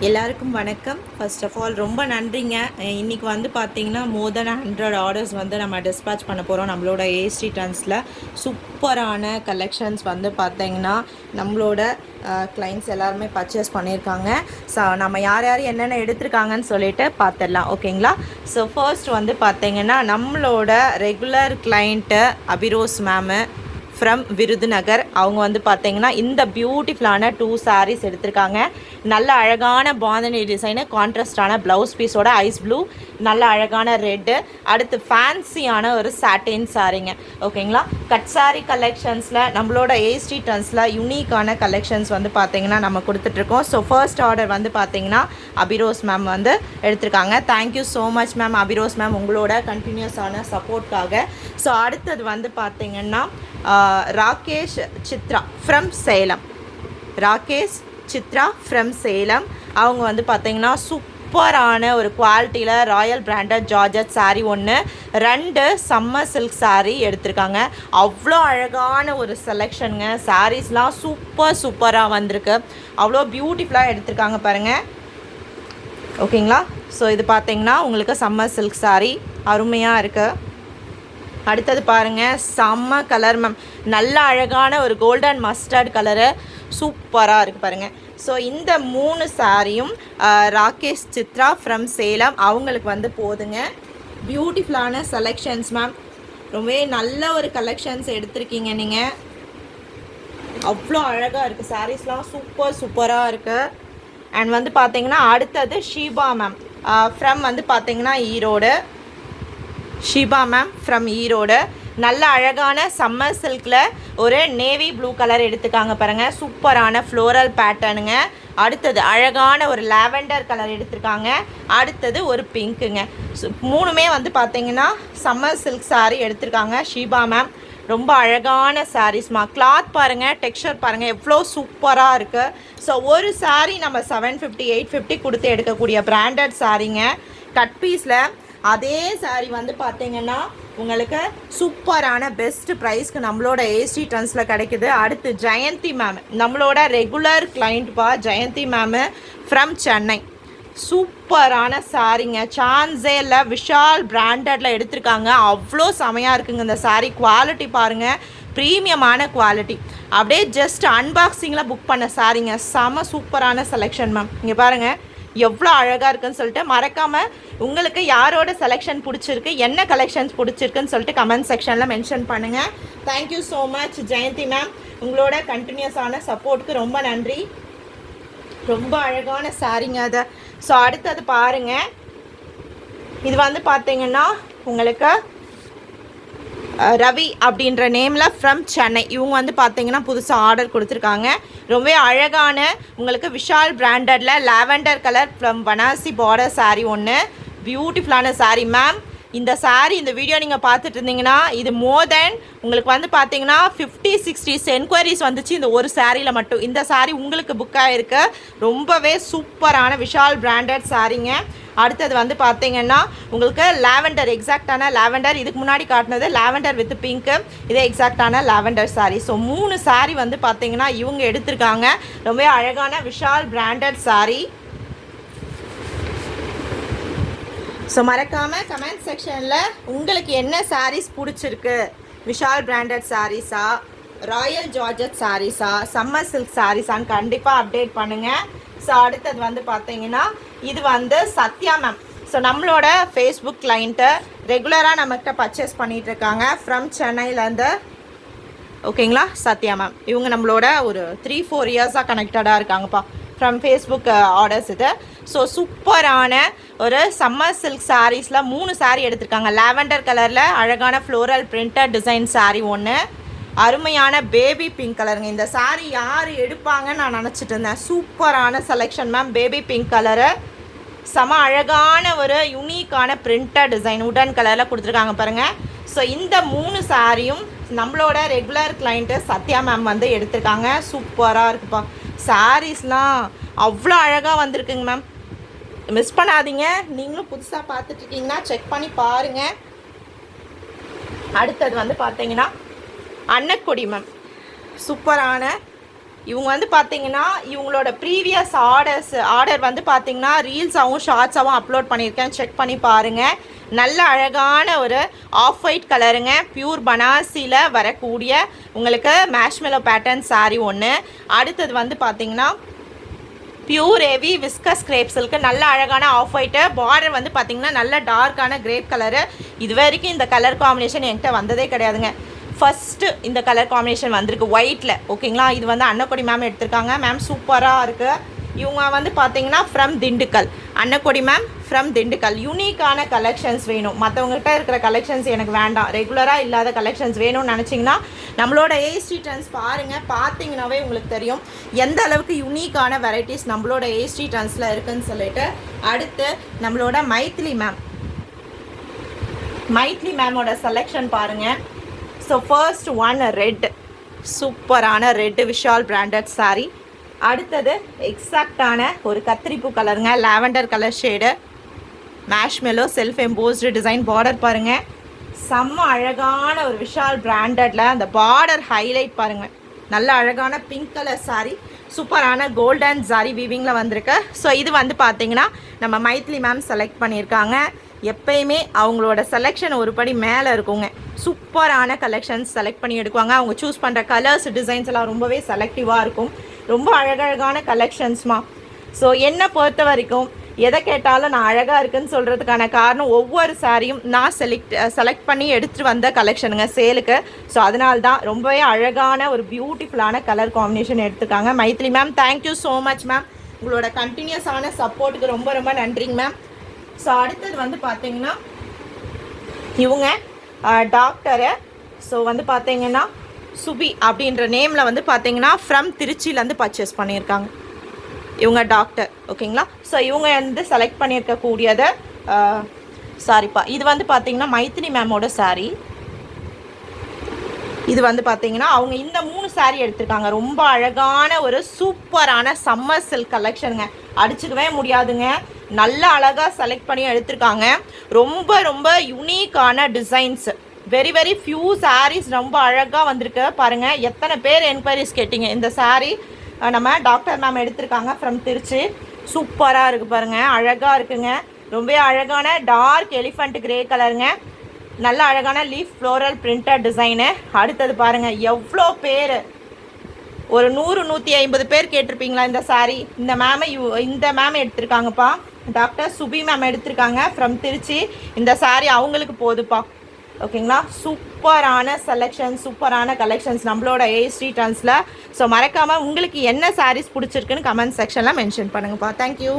எல்லாருக்கும் வணக்கம். First of all ரொம்ப நன்றிங்க. இன்றைக்கி வந்து பார்த்திங்கன்னா மோர் தென் 100 ஆர்டர்ஸ் வந்து நம்ம டிஸ்பேச் பண்ண போகிறோம். நம்மளோட ஏஎஸ்டி ட்ரெண்ட்ஸில் சூப்பரான கலெக்ஷன்ஸ் வந்து பார்த்திங்கன்னா நம்மளோட கிளைண்ட்ஸ் எல்லாருமே பர்ச்சேஸ் பண்ணியிருக்காங்க. ஸோ நம்ம யார் யார் என்னென்ன எடுத்திருக்காங்கன்னு சொல்லிட்டு பார்த்துடலாம், ஓகேங்களா? ஸோ ஃபர்ஸ்ட் வந்து பார்த்திங்கன்னா நம்மளோட regular client Abiroz ma'am from Virudhunagar. அவங்க வந்து பார்த்திங்கன்னா இந்த பியூட்டிஃபுல்லான 2 சாரீஸ் எடுத்திருக்காங்க. நல்ல அழகான பாந்தனி டிசைனு, கான்ட்ராஸ்டான ப்ளவுஸ் பீஸோட ஐஸ் ப்ளூ, நல்ல அழகான ரெட்டு, அடுத்து ஃபேன்சியான ஒரு சாட்டின் சாரீங்க, ஓகேங்களா? கட் சாரீ கலெக்ஷன்ஸில் நம்மளோட ஏஎஸ்டி ட்ரெண்ட்ஸில் யூனிக்கான கலெக்ஷன்ஸ் வந்து பார்த்திங்கன்னா நம்ம கொடுத்துட்ருக்கோம். ஸோ ஃபர்ஸ்ட் ஆர்டர் வந்து பார்த்திங்கன்னா அபிரோஸ் மேம் வந்து எடுத்திருக்காங்க. Thank you so much ma'am, Abiroz ma'am, உங்களோட கண்டினியூஸான சப்போர்ட்காக. ஸோ அடுத்தது வந்து பார்த்திங்கன்னா ராகேஷ் சித்ரா ஃப்ரம் சேலம். ராகேஷ் சித்ரா ஃப்ரம் சேலம். அவங்க வந்து பார்த்திங்கன்னா சூப்பரான ஒரு குவாலிட்டியில் ராயல் பிராண்டட் ஜார்ஜட் சாரீ ஒன்று, 2 சம்மர் சில்க் சாரீ எடுத்திருக்காங்க. அவ்வளோ அழகான ஒரு செலெக்ஷனுங்க. சாரீஸ்லாம் சூப்பராக வந்திருக்கு. அவ்வளோ பியூட்டிஃபுல்லாக எடுத்திருக்காங்க பாருங்கள், ஓகேங்களா? ஸோ இது பார்த்திங்கன்னா உங்களுக்கு சம்மர் சில்க் சாரீ அருமையாக இருக்குது. அடுத்தது பாருங்கள், செம்ம கலர் மேம், நல்ல அழகான ஒரு கோல்டன் மஸ்டர்ட் கலரு, சூப்பராக இருக்குது பாருங்கள். ஸோ இந்த 3 சாரியும் ராகேஷ் சித்ரா ஃப்ரம் சேலம் அவங்களுக்கு வந்து போதுங்க. பியூட்டிஃபுல்லான செலெக்ஷன்ஸ் மேம், ரொம்பவே நல்ல ஒரு கலெக்ஷன்ஸ் எடுத்திருக்கீங்க நீங்கள். அவ்வளோ அழகாக இருக்குது, சாரீஸ்லாம் சூப்பராக இருக்குது. அண்ட் வந்து பார்த்திங்கன்னா அடுத்தது ஷீபா மேம் ஃப்ரம் வந்து பார்த்திங்கன்னா ஈரோடு. Sheeba ma'am from Erode. நல்ல அழகான சம்மர் சில்கில் ஒரு நேவி ப்ளூ கலர் எடுத்துக்காங்க பாருங்கள், சூப்பரான ஃப்ளோரல் பேட்டர்னுங்க. அடுத்தது அழகான ஒரு லாவெண்டர் கலர் எடுத்திருக்காங்க. அடுத்தது ஒரு பிங்க்குங்க. மூணுமே வந்து பார்த்திங்கன்னா சம்மர் சில்க் சாரீ எடுத்திருக்காங்க ஷீபா மேம். ரொம்ப அழகான சாரீஸ்மா. கிளாத் பாருங்கள், டெக்ஸ்சர் பாருங்கள், எவ்வளோ சூப்பராக இருக்குது. ஸோ ஒரு சாரீ நம்ம 750 850 கொடுத்து எடுக்கக்கூடிய பிராண்டட் சாரீங்க. கட் பீஸில் அதே சாரீ வந்து பார்த்திங்கன்னா உங்களுக்கு சூப்பரான பெஸ்ட் ப்ரைஸ்க்கு நம்மளோட ஏஎஸ்டி ட்ரெண்ட்ஸில் கிடைக்குது. அடுத்து ஜெயந்தி மேம், நம்மளோட ரெகுலர் கிளைண்ட்பா ஜெயந்தி மேமு ஃப்ரம் சென்னை. சூப்பரான சாரீங்க, சான்ஸே இல்லை, விஷால் பிராண்டடில் எடுத்திருக்காங்க. அவ்வளோ செமையாக இருக்குங்க இந்த சாரீ. குவாலிட்டி பாருங்கள், ப்ரீமியமான குவாலிட்டி. அப்படியே ஜஸ்ட் அன்பாக்சிங்கில் புக் பண்ண சாரீங்க. செம சூப்பரான செலெக்ஷன் மேம். இங்கே பாருங்கள் எவ்வளோ அழகாக இருக்குன்னு சொல்லிட்டு. மறக்காமல் உங்களுக்கு யாரோட செலெக்ஷன் பிடிச்சிருக்கு, என்ன கலெக்ஷன்ஸ் பிடிச்சிருக்குன்னு சொல்லிட்டு கமெண்ட் செக்ஷனில் மென்ஷன் பண்ணுங்கள். Thank you so much Jayanthi ma'am, உங்களோட கண்டினியூஸான சப்போர்ட்டுக்கு ரொம்ப நன்றி. ரொம்ப அழகான சாரீங்க அது. ஸோ அடுத்தது பாருங்கள், இது வந்து பார்த்திங்கன்னா உங்களுக்கு ரவி அப்படின்ற நேமில் ஃப்ரம் சென்னை. இவங்க வந்து பார்த்திங்கன்னா புதுசாக ஆர்டர் கொடுத்துருக்காங்க. ரொம்ப அழகான உங்களுக்கு விஷால் பிராண்டடில் லாவெண்டர் கலர் ஃப்ரம் பனாசி பார்டர் சாரீ ஒன்று, பியூட்டிஃபுல்லான சாரீ மேம். இந்த சாரீ இந்த வீடியோ நீங்கள் பார்த்துட்டு இருந்தீங்கன்னா இது மோர் தென் உங்களுக்கு வந்து பார்த்தீங்கன்னா 50-60 என்கொயரிஸ் வந்துச்சு இந்த ஒரு சாரியில் மட்டும். இந்த சாரீ உங்களுக்கு புக் ஆகிருக்கு. ரொம்பவே சூப்பரான விஷால் பிராண்டட் சாரீங்க. அடுத்தது வந்து பார்த்தீங்கன்னா உங்களுக்கு லாவெண்டர், எக்ஸாக்டான லாவெண்டர். இதுக்கு முன்னாடி காட்டினது லாவெண்டர் வித் பிங்க்கு, இதே எக்ஸாக்டான லாவெண்டர் சாரீ. ஸோ 3 சாரீ வந்து பார்த்தீங்கன்னா இவங்க எடுத்திருக்காங்க. ரொம்ப அழகான விஷால் பிராண்டட் சாரீ. ஸோ மறக்காமல் கமெண்ட் செக்ஷனில் உங்களுக்கு என்ன சாரீஸ் பிடிச்சிருக்கு, விஷால் பிராண்டட் சாரீஸா, ராயல் ஜார்ஜட் சாரீஸா, சம்மர் சில்க் சாரீஸான்னு கண்டிப்பாக அப்டேட் பண்ணுங்கள். ஸோ அடுத்தது வந்து பார்த்தீங்கன்னா இது வந்து சத்யா மேம். ஸோ நம்மளோட ஃபேஸ்புக் கிளைண்ட்டு ரெகுலராக நம்மகிட்ட பர்ச்சேஸ் பண்ணிகிட்ருக்காங்க ஃப்ரம் சென்னையிலேருந்து, ஓகேங்களா? சத்யா மேம் இவங்க நம்மளோட ஒரு 3-4 இயர்ஸாக கனெக்டடாக இருக்காங்கப்பா ஃப்ரம் ஃபேஸ்புக் ஆர்டர்ஸ் இது. ஸோ சூப்பரான ஒரு சம்மர் சில்க் சாரீஸில் 3 சாரீ எடுத்திருக்காங்க. லாவெண்டர் கலரில் அழகான ஃப்ளோரல் பிரிண்டட் டிசைன் சாரீ ஒன்று, அருமையான பேபி பிங்க் கலருங்க. இந்த சாரீ யார் எடுப்பாங்கன்னு நான் நினச்சிட்டு இருந்தேன். சூப்பரான selection ma'am. Baby pink colour, செம அழகான ஒரு யூனிக்கான பிரிண்டட் டிசைன் உடன் கலரில் கொடுத்துருக்காங்க பாருங்கள். ஸோ இந்த 3 சாரியும் நம்மளோட ரெகுலர் கிளைண்ட்டு சத்யா மேம் வந்து எடுத்திருக்காங்க. சூப்பராக இருக்குப்பா சாரீஸ்லாம், அவ்வளோ அழகாக வந்திருக்குங்க மேம். மிஸ் பண்ணாதீங்க. நீங்களும் புதுசாக பார்த்துட்ருக்கீங்கன்னா செக் பண்ணி பாருங்கள். அடுத்தது வந்து பார்த்தீங்கன்னா அன்னக்கொடி மேம், சூப்பரான இவங்க வந்து பார்த்தீங்கன்னா இவங்களோட ப்ரீவியஸ் ஆர்டர் வந்து பார்த்தீங்கன்னா ரீல்ஸாகவும் ஷார்ட்ஸாகவும் அப்லோட் பண்ணியிருக்கேன், செக் பண்ணி பாருங்கள். நல்ல அழகான ஒரு ஆஃப் ஒயிட் கலருங்க, பியூர் பனாசியில் வரக்கூடிய உங்களுக்கு மேஷ்மெலோ பேட்டர்ன் சாரீ ஒன்று. அடுத்தது வந்து பார்த்தீங்கன்னா pure heavy viscose crepe silk, நல்ல அழகான ஆஃப் ஒயிட்டு, பார்டர் வந்து பார்த்தீங்கன்னா நல்ல டார்க்கான கிரேப் கலரு. இது வரைக்கும் இந்த கலர் காம்பினேஷன் என்கிட்ட வந்ததே கிடையாதுங்க. ஃபஸ்ட்டு இந்த கலர் காம்பினேஷன் வந்திருக்கு ஒயிட்டில். ஓகேங்களா, இது வந்து அன்னக்கொடி மேம் எடுத்திருக்காங்க. மேம் சூப்பராக இருக்குது. இவங்க வந்து பார்த்தீங்கன்னா from Dindigul, அன்னக்கொடி ma'am from Dindigul. யூனிக்கான கலெக்ஷன்ஸ் வேணும், மற்றவங்ககிட்ட இருக்கிற கலெக்ஷன்ஸ் எனக்கு வேண்டாம், ரெகுலராக இல்லாத கலெக்ஷன்ஸ் வேணும்னு நினச்சிங்கன்னா நம்மளோட ஏஎஸ்டி ட்ரெண்ட்ஸ் பாருங்கள். பார்த்தீங்கன்னாவே உங்களுக்கு தெரியும் எந்த அளவுக்கு யூனிக்கான வெரைட்டிஸ் நம்மளோட ஏஎஸ்டி ட்ரெண்ட்ஸில் இருக்குதுன்னு சொல்லிட்டு. அடுத்து நம்மளோட மைத்லி மேமோட செலெக்ஷன் பாருங்கள். ஸோ ஃபர்ஸ்ட் ஒன் ரெட், சூப்பரான ரெட்டு விஷால் பிராண்டட் சாரீ. அடுத்தது எக்ஸாக்டான ஒரு கத்திரிப்பூ கலருங்க, lavender colour shade, marshmallow self embossed design. Border பாருங்கள், செம்ம அழகான ஒரு விஷால் பிராண்டடில் அந்த பார்டர் ஹைலைட் பாருங்கள். நல்ல அழகான பிங்க் கலர் சாரீ, சூப்பரான கோல்டன் சாரீ வீவிங்கில் வந்திருக்கு. ஸோ இது வந்து பார்த்திங்கன்னா நம்ம மைத்லி மேம் செலக்ட் பண்ணியிருக்காங்க. எப்பயுமே அவங்களோட செலெக்ஷன் ஒரு படி மேலே இருக்குங்க. சூப்பரான கலெக்ஷன்ஸ் செலக்ட் பண்ணி எடுக்குவாங்க. அவங்க சூஸ் பண்ணுற கலர்ஸ் டிசைன்ஸ் எல்லாம் ரொம்பவே செலக்டிவாக இருக்கும். ரொம்ப அழகழகான கலெக்ஷன்ஸ்மா. ஸோ என்னை பொறுத்த வரைக்கும் எதை கேட்டாலும் நான் அழகாக இருக்குன்னு சொல்கிறதுக்கான காரணம் ஒவ்வொரு சாரியும் நான் செலக்ட் பண்ணி எடுத்துகிட்டு வந்த கலெக்ஷனுங்க சேலுக்கு. ஸோ அதனால தான் ரொம்பவே அழகான ஒரு பியூட்டிஃபுல்லான கலர் காம்பினேஷன் எடுத்துருக்காங்க Mythili ma'am. Thank you so much ma'am, உங்களோட கண்டினியூஸான சப்போர்ட்டுக்கு ரொம்ப ரொம்ப நன்றிங்க மேம். ஸோ அடுத்தது வந்து பார்த்தீங்கன்னா இவங்க டாக்டரு. ஸோ வந்து பார்த்தீங்கன்னா சுபி அப்படின்ற நேமில் வந்து பார்த்தீங்கன்னா ஃப்ரம் திருச்சியிலேருந்து பர்ச்சேஸ் பண்ணியிருக்காங்க இவங்க டாக்டர். ஓகேங்களா, ஸோ இவங்க வந்து செலக்ட் பண்ணியிருக்கக்கூடியது சாரிப்பா, இது வந்து பார்த்தீங்கன்னா மைத்திலி மேமோட சாரீ. இது வந்து பார்த்தீங்கன்னா அவங்க இந்த 3 சாரீ எடுத்திருக்காங்க. ரொம்ப அழகான ஒரு சூப்பரான சம்மர் சில்க் கலெக்ஷனுங்க, அடிச்சுக்கவே முடியாதுங்க. நல்ல அழகாக செலக்ட் பண்ணி எடுத்திருக்காங்க. ரொம்ப ரொம்ப யூனிக்கான designs, very very few saris ரொம்ப அழகாக வந்திருக்கு பாருங்கள். எத்தனை பேர் என்கொயரிஸ் கேட்டிங்க. இந்த சாரீ நம்ம டாக்டர் மேம் எடுத்திருக்காங்க ஃப்ரம் திருச்சி. சூப்பராக இருக்குது பாருங்கள், அழகாக இருக்குங்க. ரொம்ப அழகான டார்க் எலிஃபண்ட் கிரே கலருங்க, நல்ல அழகான லீஃப் ஃப்ளோரல் பிரிண்டட் டிசைனு. அடுத்தது பாருங்கள், எவ்வளோ பேர், ஒரு 100-150 பேர் கேட்டிருப்பீங்களா இந்த சாரீ. இந்த மேம் எடுத்திருக்காங்கப்பா, டாக்டர் சுபி மேம் எடுத்திருக்காங்க ஃப்ரம் திருச்சி. இந்த சாரீ அவங்களுக்கு போதுப்பா. ஓகேங்களா, சூப்பரான செலெக்ஷன், சூப்பரான கலெக்ஷன்ஸ் நம்மளோட ஏஎஸ்டி ட்ரெண்ட்ஸில். ஸோ மறக்காமல் உங்களுக்கு என்ன சாரீஸ் பிடிச்சிருக்குன்னு கமெண்ட் செக்ஷனில் மென்ஷன் பண்ணுங்கப்பா. தேங்க்யூ.